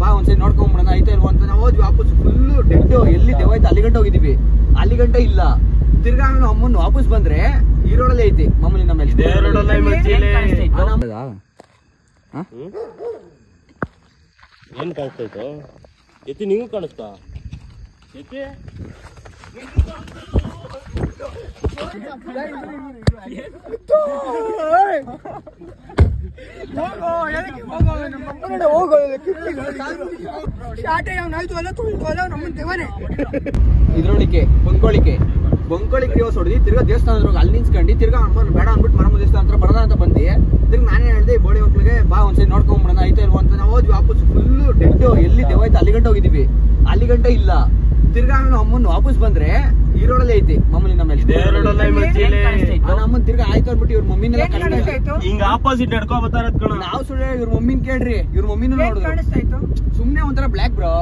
ಬಾ ಒಂದ್ಸರಿ ನೋಡ್ಕೊಂಡ್ಬಿಡೋಣ ಐತೆ ಇಲ್ವ ಅಂತ ನಾವು ಹೋದ್ವಿ. ವಾಪಸ್ ಫುಲ್ಲು ಡೆಡ್. ಎಲ್ಲಿ ದೆವ್ವ ಅಲ್ಲಿ ಗಂಟೆ ಹೋಗಿದೀವಿ, ಅಲ್ಲಿ ಗಂಟೆ ಇಲ್ಲ. ತಿರ್ಗಾ ನಮ್ಮ ಅಮ್ಮನ್ ವಾಪಸ್ ಬಂದ್ರೆ ಈ ರೋಡಲ್ಲಿ ಐತಿ ಮಾಮೂಲಿ ನಮ್ಮಲ್ಲಿ. ಏನ್ ಕಾಣಿಸ್ತಾಯ್ತು ಎತ್ತಿ? ನಿಂಗೂ ಕಾಣಿಸ್ತಾ ಎತ್ತಿ? ಇದ್ರೊಳಿಕೆ ಬಂಕೊಳಿಕೆ ಹೊಡಿದಿ ತಿರ್ಗಾ ದೇವಸ್ಥಾನ ಅಲ್ಲಿ ನಿಂತ್ಕೊಂಡು ತಿರ್ಗಾ ಅಮ್ಮನ ಬೇಡ ಅಂದ್ಬಿಟ್ಟು ಮರಮ ದೇವಸ್ಥಾನ ಹತ್ರ ಬರೋಣ ಅಂತ ಬಂದಿ. ತಿರ್ಗಿ ನಾನೇ ಹೇಳ್ದೆ ಬೋಳಿ ಮಕ್ಳಿಗೆ ಬಾ ಒಂದ್ಸರಿ ನೋಡ್ಕೊಂಡ್ಬಿಡೋಣ ಐತೆ ಇಲ್ವ ಅಂತ ನಾವು ಹೋದ್ವಿ. ವಾಪಸ್ ಫುಲ್ಲು ಡೆಡ್. ಎಲ್ಲಿ ದೆವ್ವ ಐತೆ ಅಲ್ಲಿ ಗಂಟೆ ಹೋಗಿದೀವಿ, ಅಲ್ಲಿ ಗಂಟೆ ಇಲ್ಲ. ತಿರ್ಗಾ ನಮ್ಮ ಅಮ್ಮನ್ ವಾಪಸ್ ಬಂದ್ರೆ ಈ ರೋಡಲ್ಲಿ ಐತಿ ಮಾಮೂಲಿ ನಮ್ಮಲ್ಲಿ. ಅಮ್ಮನ್ ತಿರ್ಗಾ ಆಯ್ತು ಅಂದ್ಬಿಟ್ಟು ಇವ್ರ ಮಮ್ಮಿನೆಲ್ಲ ಹಿಂಗ ಆಪೋಸಿಟ್ ನಡ್ಕೊ ಬರ್ತಾರ. ನಾವು ಸುಳ್ಳು ಇವ್ರ ಮಮ್ಮಿನ್ ಕೇಳ್ರಿ, ಇವ್ರ ಮಮ್ಮಿನೂ ನೋಡಿದ್ರು. ಸುಮ್ನೆ ಒಂಥರ ಬ್ಲಾಕ್ ಬ್ರೋ,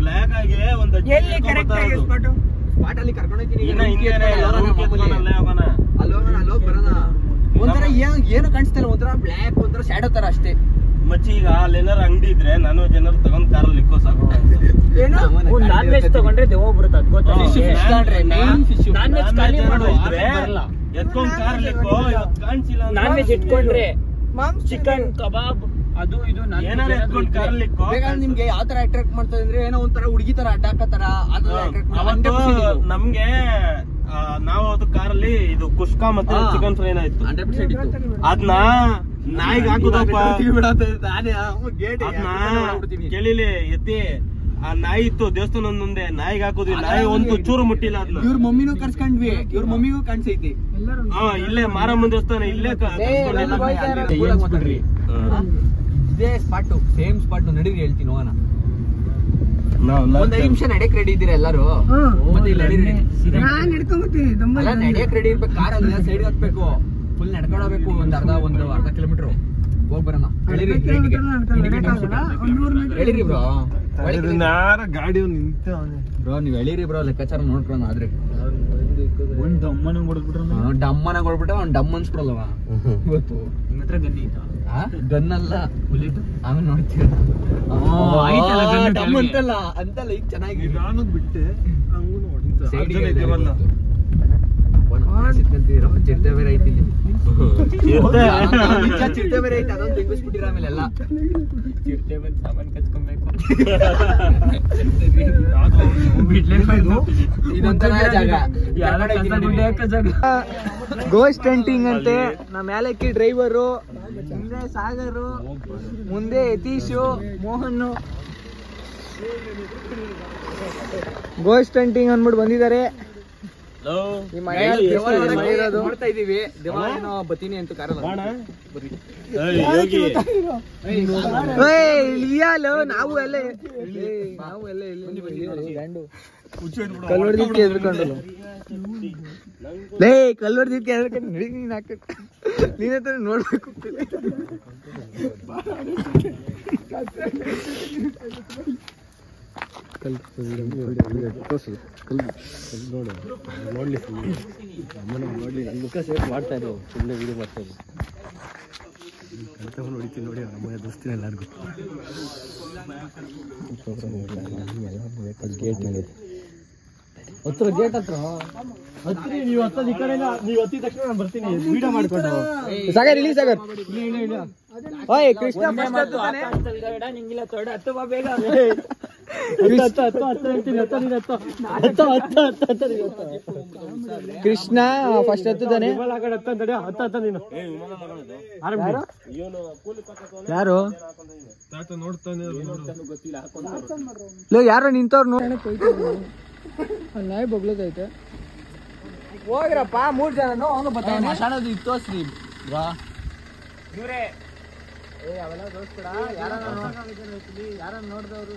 ಬ್ಲಾಕ್ ಆಗಿ ಒಂದ್ ಸ್ಪಾಟ್ ಅಲ್ಲಿ ಕರ್ಕೊಂಡೋಗ್ತೀನಿ. ಅಲ್ಲೋಗ್ ಬರೋಣ. ಒಂಥರ ಏನು ಕಾಣಿಸ್ತಾ ಇಲ್ಲ, ಒಂಥರ ಬ್ಲಾಕ್, ಒಂಥರ ಸ್ಯಾಡೋ ತರ ಅಷ್ಟೇ. ಮಚ್ಚಿ ಈಗ ಅಲ್ಲೇನಾರ ಅಂಗಡಿ ಇದ್ರೆ ನಾನು ಜನರು ತಗೊಂಡ್ ಕಾರಲ್ಲಿ ಇಕ್ಕೋ ಸಾಕು. ನಾನ್ ವೆಜ್ ತಗೊಂಡ್ರೆ ದೆವ್ವ ಬರುತ್ತೆ, ಅದ್ ಗೊತ್ತಾ? ಎತ್ಕೊಂಡ್ ಕಾರಲ್ಲಿ ಇಕ್ಕೋ. ಕಾಣಿಸಿಲ್ಲ ನಾನ್ ವೆಜ್ ಇಟ್ಕೊಂಡ್ರೆ ಚಿಕನ್ ಕಬಾಬ್ ಅದು ಇದು ಏನಾರ ಎತ್ಕೊಂಡ್ ಕಾರಲ್ಲಿ ಇಕ್ಕೋ. ಬೇಕಾದ್ರೆ ನಿಮ್ಗೆ ಯಾವ ತರ ಅಟ್ರಾಕ್ಟ್ ಮಾಡ್ತದೆ ಅಂದ್ರೆ ಏನೋ ಒಂಥರ ಹುಡುಗಿ ತರ ಅಡ್ಡಾಕತ್ತಾರ ನಮ್ಗೆ ನಾವು ಅದು ಕಾರಲ್ಲಿ ಇದು ಕುಷ್ಕ ಮತ್ತೆ ಚಿಕನ್ ಫ್ರೈ ಆಯ್ತು. 100% ಅದ್ನ ನಾಯಿಗೆ ಹಾಕುದಪ್ಪ. ಕೇಳಿಲಿ ಎತ್ತಿ ಆ ನಾಯಿ ಇತ್ತು ದೇವಸ್ಥಾನ ಮುಂದೆ, ನಾಯಿಗೆ ಹಾಕುದ್ವಿ. ನಾಯಿ ಒಂದು ಚೂರು ಮುಟ್ಟಿಲ್ಲ ಅದನ್ನ. ಇವ್ರ ಮಮ್ಮಿನೂ ಕರ್ಸ್ಕೊಂಡ್ವಿ, ಇವ್ರ ಮಮ್ಮಿಗೂ ಕಾಣಿಸೈತಿ. ಇಲ್ಲೇ ಮಾರಮ್ಮನ ದೇವಸ್ಥಾನ ಇಲ್ಲೇ ಇದೇ ಸ್ಪಾಟ್, ಸೇಮ್ ಸ್ಪಾಟ್. ನಡೀರಿ ಹೇಳ್ತೀನಿ ಹೋಗೋಣ. ಒಂದ್ 5 ನಿಮಿಷ ನಡೆಯಕ್ ರೆಡಿ ಇದ್ದೀರಾ ಎಲ್ಲಾರು? ಮತ್ತೆ ಇಲ್ಲಿ ನಡೆಯಕ್ ರೆಡಿ ಇರ್ಬೇಕು. ಕಾರಲ್ಲಿ ಸೈಡ್ ಹತ್ಬೇಕು, ಫುಲ್ ನಡ್ಕೊಂಡು ಹೋಗ್ಬೇಕು. ಒಂದ್ ಅರ್ಧ ಕಿಲೋಮೀಟರ್ ಹೋಗ್ ಬರೋಣ. ಹೇಳಿರಿ ಬ್ರೋ, ಗಾಡಿ ನಿಂತ ಬ್ರೋ ನೀವ್ ಹೇಳಿರಿ ಬ್ರೋ, ಲೆಕ್ಕಾಚಾರ ನೋಡ್ಕೊಳ್ಳೋಣ. ಆದ್ರೆ ಡಮ್ಮನ ಹೊಡ್ಬಿಟ್ರೆ ಡಮ್ಮನಾಗ ಹೊಡ್ಬಿಟ್ಟ ಅವ್ನ್ ಡಮ್ ಅನ್ಸ್ಬಿಡಲ್ವ ಇವತ್ತು. ನಿಮ್ ಹತ್ರ ಗನ್ನಿ ಇತ್ತ? ಗನ್ನಲ್ಲ, ಬುಲೆಟ್. ಆಮೇಲೆ ನೋಡ್ತೀರ ಡಮ್ ಅಂತಲ್ಲ ಈಗ ಚೆನ್ನಾಗಿ ನಾನು ಬಿಟ್ಟೆ. ಚಿರತೆ ಬೇರೆ ಐತಿ ಇಲ್ಲಿ. ಚಿರತೆ ಬೇರೆ ಐತಿ, ಅದೊಂದು ತೆಗಿಸ್ಬಿಟ್ಟಿರ ಆಮೇಲೆ ಎಲ್ಲ. ಚಿರತೆ ಬಂದು ಸಾಮಾನ್ ಕಚ್ಕೊಬೇಕು. ಇದೊಂಥರ ಜಾಗ, ಗೋಸ್ಟ್ ಹಂಟಿಂಗ್ ಅಂತೆ. ನಮ್ಮ ಮ್ಯಾಲಕ್ಕಿ ಡ್ರೈವರು, ಮುಂದೆ ಸಾಗರು, ಮುಂದೆ ಯತೀಶು, ಮೋಹನ್. ಗೋಸ್ಟ್ ಹಂಟಿಂಗ್ ಅಂದ್ಬಿಟ್ಟು ಬಂದಿದ್ದಾರೆ. ನೋಡ್ತಾ ಇದೀವಿ ದೇವಾಲಯನೋ ಬತ್ತೀನಿ ಅಂತ ಕಾರಲ್ಲ. ನಾವು ಎಲ್ಲ ಕಲ್ಲೊಡ್ದಿಕ್ಕೆ ಎದ್ಕೊಂಡು ಕಲ್ಲೊಡ್ದಿಕ್ಕೆ ಎದ್ಕೊಂಡು ನೀನ್ ಹಾಕ್ಬೇಕು. ನೀನ್ ಹತ್ರ ನೋಡ್ಬೇಕು. ನೋಡ್ಲಿ ಮುಖ ಸೇಫ್ ಮಾಡ್ತಾ ಇದ್ರು, ಸುಮ್ಮನೆ ವಿಡಿಯೋ ಮಾಡ್ತಾ ಇದ್ರು. ಹೊಡಿತೀನಿ ನೋಡಿ ನಮ್ಮ ದೋಸ್ತಿನ ಎಲ್ಲರಿಗೂ. ಗೇಟ್ ಮೇಲೆ ಹತ್ರ, ಗೇಟ್ ಹತ್ರ ಹತ್ರಿ. ನೀವು ಹತ್ತದ ಈ ಕಡೆ, ನೀವು ಹತ್ತಿದ ತಕ್ಷಣ ನಾನು ಬರ್ತೀನಿ ವಿಡಿಯೋ ಮಾಡ್ಕೊಂಡು. ಸಾಗರ್ ಇಲ್ಲಿ, ಸಾಗರ್ ಓಯ್ ಕೃಷ್ಣ ನಿಂಗಿಲ್ಲ ತೊಡ ಹತ್ತು ಬಾ ಬೇಗ. ಕೃಷ್ಣ ಫಸ್ಟ್ ಹತ್ತದಾನೆ. ಯಾರು ಯಾರೋ ನಿಂತವ್ರು ನಾಯಿ ಬಗ್ಲದೈತೆ. ಹೋಗ್ರಪ್ಪ 3 ಜನ ಅವನು ಬರ್ತಾನೆ. ತೋರ್ಸ್ರಿ ಅವೆಲ್ಲ ತೋರ್ಸ್ಬೇಡ. ಯಾರ ನೋಡಿದವ್ರು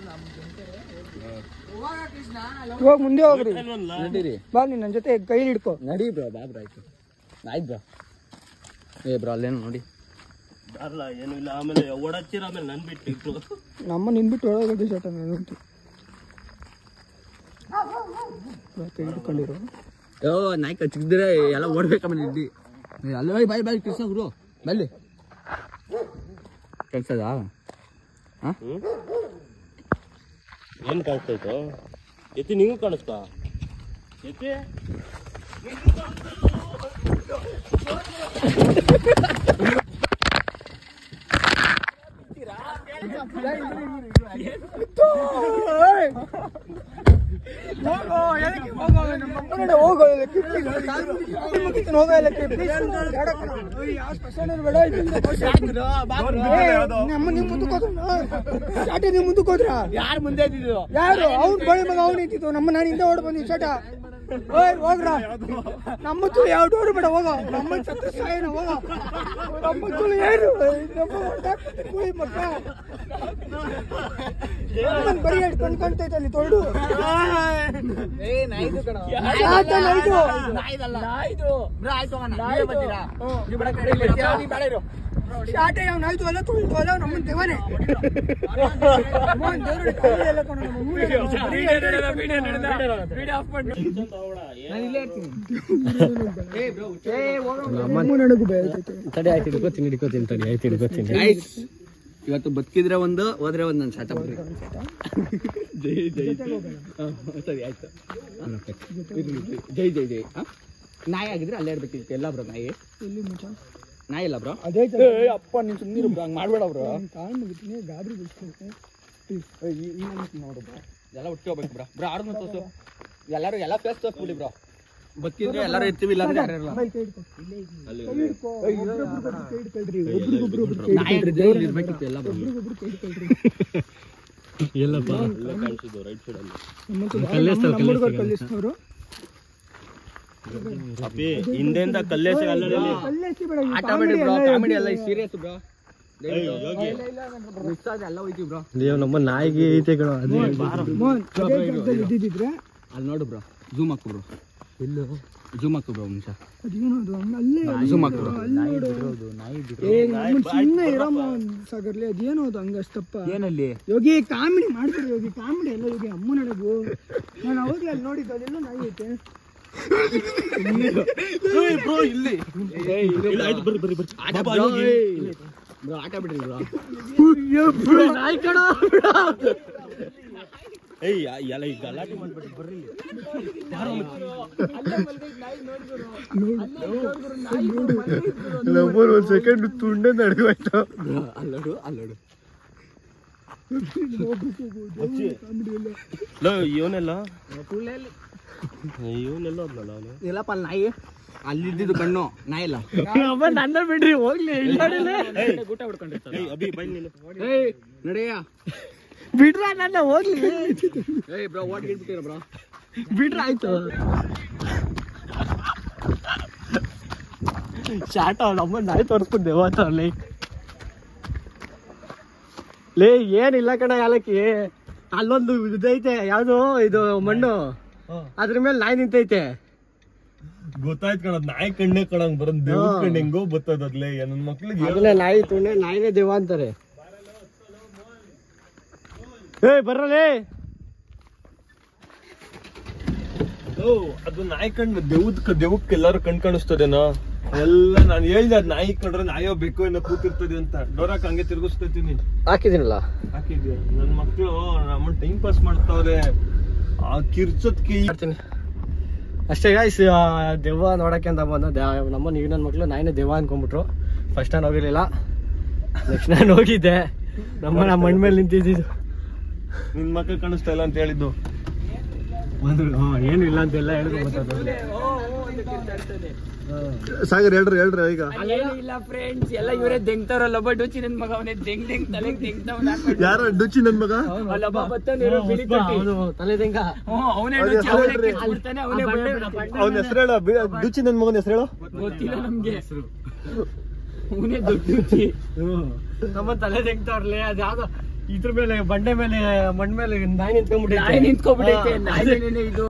ಇವಾಗ ಮುಂದೆ ಹೋಗ್ರಿ. ನಡೀರಿ ಬಾ, ನೀನ್ ನನ್ನ ಜೊತೆ ಕೈ ಹಿಡ್ಕೊ. ನಡಿ ಬ್ರೋ, ಬಾ ಬ್ರೋ. ಆಯ್ತು ಬ್ರೋ. ಬ್ರೋ ಅಲ್ಲೇನು ನೋಡಿ ಏನು ಇಲ್ಲ. ಆಮೇಲೆ ಓಡಾಡ್ತೀರ, ಆಮೇಲೆ ನನ್ ಬಿಟ್ಟು ನಮ್ಮ ನಿನ್ಬಿಟ್ಟು ಒಳಗೋದು ಶಟ ನಾನು ಕೈ ಹಿಡ್ಕೊಂಡಿರು. ನಾಯಿ ಕಚ್ಚಿದ್ರೆ ಎಲ್ಲ ಓಡ್ಬೇಕಮ್ಮ ಇಲ್ಲಿ. ಅಲ್ಲ ಬಾಯ್ ಬಾಯ್ ಕೃಷ್ಣ ಗುರು ಬಲ್ಲಿ ಕೆಲ್ಸದ ಏನ್ ಕಾಣಿಸ್ತಾಯ್ತು ಎತ್ತಿ ನಿಂಗೂ ಕಾಣಿಸ್ತಾ ಎತ್ತಿ ಯಾರು ಮುಂದೆ ಇದ್ದಿದ್ದು ಯಾರು ಅವ್ನು ಬಳಿ ಮಗ ಅವ್ನು ಇದ್ದಿದ್ದು ನಮ್ಮ ನಾನು ಹಿಂದೆ ಓಡ್ ಬಂದಿ ಚಟ ಹೋಗ್ರ ನಮ್ಮ ತುಳು ಯಾವ ಡೋರು ಬೇಡ ಹೋಗೋ ನಮ್ಮ ಸತ್ರ ಸಾಯನ ಹೋಗೋ ನಮ್ಮ ತುಳು ಏನು ಮಕ್ಕ ಬರೀ ಕಣ್ಕಾಣ್ತೈತೆ ಅಲ್ಲಿ ತೊಳ್ಡು ಶಾಟೆ ಅವ್ನಾಯ್ತು ಅಲ್ಲ ತುಳಿದು ಅಲ್ಲ ನಮ್ಮನ್ ದೇವನೇ ಇವತ್ತು ಬದುಕಿದ್ರೆ ಒಂದು ಹೋದ್ರೆ ಒಂದು ನನ್ನ ಶಾಟ ಬರ್ರಿ ಜೈ ಜೈ ಸರಿ ಆಯ್ತು ಜೈ ಜೈ ಜೈ ನಾಯಿ ಆಗಿದ್ರೆ ಅಲ್ಲೇ ಇರ್ಬೇಕಿತ್ತು ಎಲ್ಲ ಬ್ರೋ ನಾಯಿ ನಾಯಿ ಇಲ್ಲ ಬ್ರೋ ಅದೇ ಅಪ್ಪ ನೀನ್ ಸುಮ್ಮನೆ ಬ್ರೋ ಹಂಗೆ ಮಾಡ್ಬೇಡ ಬ್ರೋ ಗಾಬರಿ ನೋಡು ಬ್ರೋ ಎಲ್ಲ ಒಟ್ಟಿಗೆ ಹೋಗ್ಬೇಕು ಬ್ರೋ ಬ್ರೋ ಆಡ್ದು ತೋರ್ಸು ಎಲ್ಲರೂ ಎಲ್ಲ ಫೇಸ್ ತೋರಿಸ್ಬಿಡಿ ಬ್ರೋ ಬದುಕಿದ್ರೆ ಎಲ್ಲರೂ ಇರ್ತೀವಿ ಇಲ್ಲ ಅಂದ್ರೆ ಇರ್ಬೇಕಿತ್ತು ಎಲ್ಲ ಹಿಂದೆಂದ ಕಲ್ಲೇಸಿ ಆಟ ಮಾಡಿ ಬ್ರೋ ಕಾಮಿಡಿ ಎಲ್ಲ ಸೀರಿಯಸ್ ಬ್ರೋ ಎಲ್ಲ ಹೋಯ್ತೀವಿ ಬ್ರೋ ನಮ್ಮ ನಾಯಿಗೆ ಐತೆ ಕಣ ಇದ್ದಿದ್ರೆ ಅಲ್ಲಿ ನೋಡು ಬ್ರೋ ಝೂಮ್ ಹಾಕು ಬ್ರೋ ಎಲ್ಲೋ ಝೂಮ್ ಹಾಕು ಬ್ರೋ ನಿಮಿಷ ಅದೇನದು ಅಲ್ಲೇ ಝೂಮ್ ಹಾಕು ಬ್ರೋ ಸುಮ್ಮನೆ ಇರಮ್ಮ ಸಾಗರ್ಲಿ ಅದೇನೋ ಅದು ಹಂಗಷ್ಟಪ್ಪ ಏನಲ್ಲಿ ಯೋಗಿ ಕಾಮಿಡಿ ಮಾಡ್ತೀರಿ ಯೋಗಿ ಕಾಮಿಡಿ ಎಲ್ಲ ಯೋಗಿ ಅಮ್ಮ ನಡಗು ನಾನು ಅವಾಗಲೇ ಅಲ್ಲಿ ನೋಡಿದ್ದು ಅಲ್ಲೆಲ್ಲ ನಾಯಿ ಐತೆ ಬ್ರೋ ಇಲ್ಲಿ ಬ್ರೋ ಆಟ ಬಿಡ್ರಿ ಬ್ರೋ ನಾಯಿ ಕಣ ಏಯ್ ಎಲ್ಲ ಈ ಗಲಾಟೆ ಮಾಡ್ಬಿಟ್ಟು ಬರ್ರಿ ಒಂದ್ ಸೆಕೆಂಡ್ ತುಂಡೆ ನಡ್ಗೋಯ್ತು ಅಲ್ಲೋಡು ಅಲ್ಲೋಡು ಇವನೆಲ್ಲ ಇವನೆಲ್ಲ ಹೋದ್ನಲ್ಲ ಅವನು ಎಲ್ಲಪ್ಪ ಅಲ್ಲಿ ನಾಯಿ ಅಲ್ಲಿದ್ದು ಕಣ್ಣು ನಾಯಿ ಇಲ್ಲ ನನ್ನ ಬಿಡ್ರಿ ಹೋಗ್ಲಿ ಊಟ ಹೊಡ್ಕೊಂಡಿರ್ತಾನೆ ಅಭಿ ಬೈ ನೀನು ನಡೆಯ ಬಿಡ್ರ ನನ್ನ ಹೋಗ್ಲಿ ಏಯ್ ಬ್ರೋ ವಾಟ್ ಗಿಡ್ಬಿಟ್ಟಿರ ಬ್ರೋ ಬಿಡ್ರ ಆಯ್ತು ಶಾಟ ನಮ್ಮ ನಾಯಿ ತೋರಿಸ್ಬಿಟ್ಟೆ ಅಲ್ಲಿ ಲೇ ಏನಿಲ್ಲ ಕಣ ಯಾಲಕ್ಕಿ ಅಲ್ಲೊಂದು ಇದೈತೆ ಯಾವ್ದು ಇದು ಮಣ್ಣು ಅದ್ರ ಮೇಲೆ ನಾಯಿ ನಿಂತೈತೆ ಗೊತ್ತಾಯ್ತು ಕಣ ನಾಯಿ ಕಣ್ಣೆ ಕಣಂಗ್ ಬರೋದ್ ದೇವ್ರ ಕಣ್ಣೆ ಹೆಂಗೋ ಬರ್ತದದ್ಲೆ ನನ್ನ ಮಕ್ಳಿಗೆ ಅದನ್ನೇ ನಾಯಿ ತುಂಡೆ ನಾಯಿನೇ ದೇವ ಅಂತಾರೆ ಏ ಬರ್ರಲೇ ಅದು ನಾಯಿ ಕಣ್ಣು ದೇವಕ್ಕೆ ಎಲ್ಲಾರು ಕಣ್ ಕಾಣಿಸ್ತದೇನೋ ಎಲ್ಲ ನಾನು ಹೇಳ್ದೆ ಅದ್ ನಾಯಿ ಕಂಡ್ರೆ ನಾಯೋ ಬೇಕು ಏನೋ ಕೂತಿರ್ತದೆ ಅಂತ ಡೋರಾಕ್ ಹಂಗೆ ತಿರ್ಗಿಸ್ತೀನಿ ಹಾಕಿದ್ದೀನಲ್ಲ ಹಾಕಿದ್ಯಾ ನನ್ ಮಕ್ಳು ನಮ್ಮನ್ ಟೈಮ್ ಪಾಸ್ ಮಾಡ್ತಾವ್ರೆ ಆ ಕಿರ್ಚೋದ್ಕಿ ಮಾಡ್ತೀನಿ ಅಷ್ಟೇ ಗಾಯ್ಸ್ ದೆವ್ವ ನೋಡಕ್ಕೆ ಅಂತ ಬಂದ ನಮ್ಮ ನೀವು ನನ್ನ ಮಕ್ಳು ನಾಯಿನೇ ದೆವ್ವ ಅನ್ಕೊಂಡ್ಬಿಟ್ರು ಫಸ್ಟ್ ನಾನು ಹೋಗಿರ್ಲಿಲ್ಲ ನೆಕ್ಸ್ಟ್ ನಾನು ಹೋಗಿದ್ದೆ ನಮ್ಮ ಮಣ್ಣ ಮೇಲೆ ನಿಂತಿದ್ದು ನಿನ್ ಮಕ್ಳು ಕಾಣಿಸ್ತಾ ಇಲ್ಲ ಅಂತ ಹೇಳಿದ್ದು ಏನು ಇಲ್ಲ ಅಂತೆಲ್ಲ ಹೇಳಿದ್ರು ಸಾಗರ್ ಹೇಳ್ರಿ ಈಗ ಇಲ್ಲ ಫ್ರೆಂಡ್ಸ್ ಎಲ್ಲ ಇವರೇ ದೆಂಗ್ತಾರಲ್ಲ ಒಬ್ಬ ಡುಚಿ ನನ್ ಮಗ ಅವನೇ ದೆಂಗ್ ತಲೆ ಯಾರ ಡುಚಿ ನನ್ ಮಗ ತಲೆ ದೆಂಗ ಅವನ ಹೆಸರು ಹೇಳ ಡುಚಿ ನನ್ ಮಗನ ಹೆಸರು ಹೇಳು ಗೊತ್ತಿಲ್ಲ ನಮ್ಗೆ ಹೆಸರು ಅವನೇ ದೊಡ್ಡ ಡುಚಿ ನಮ್ಮ ತಲೆ ದೆಂಗ್ತಾವ್ರಲೆ ಅದ್ಯಾವ್ದೋ ಇದ್ರ ಮೇಲೆ ಬಂಡೆ ಮೇಲೆ ಮಣ್ಣ ಮೇಲೆ ನಾಯಿ ನಿಂತ್ಕೊಂಡ್ಬಿಟ್ಟೈತೆ ಇದು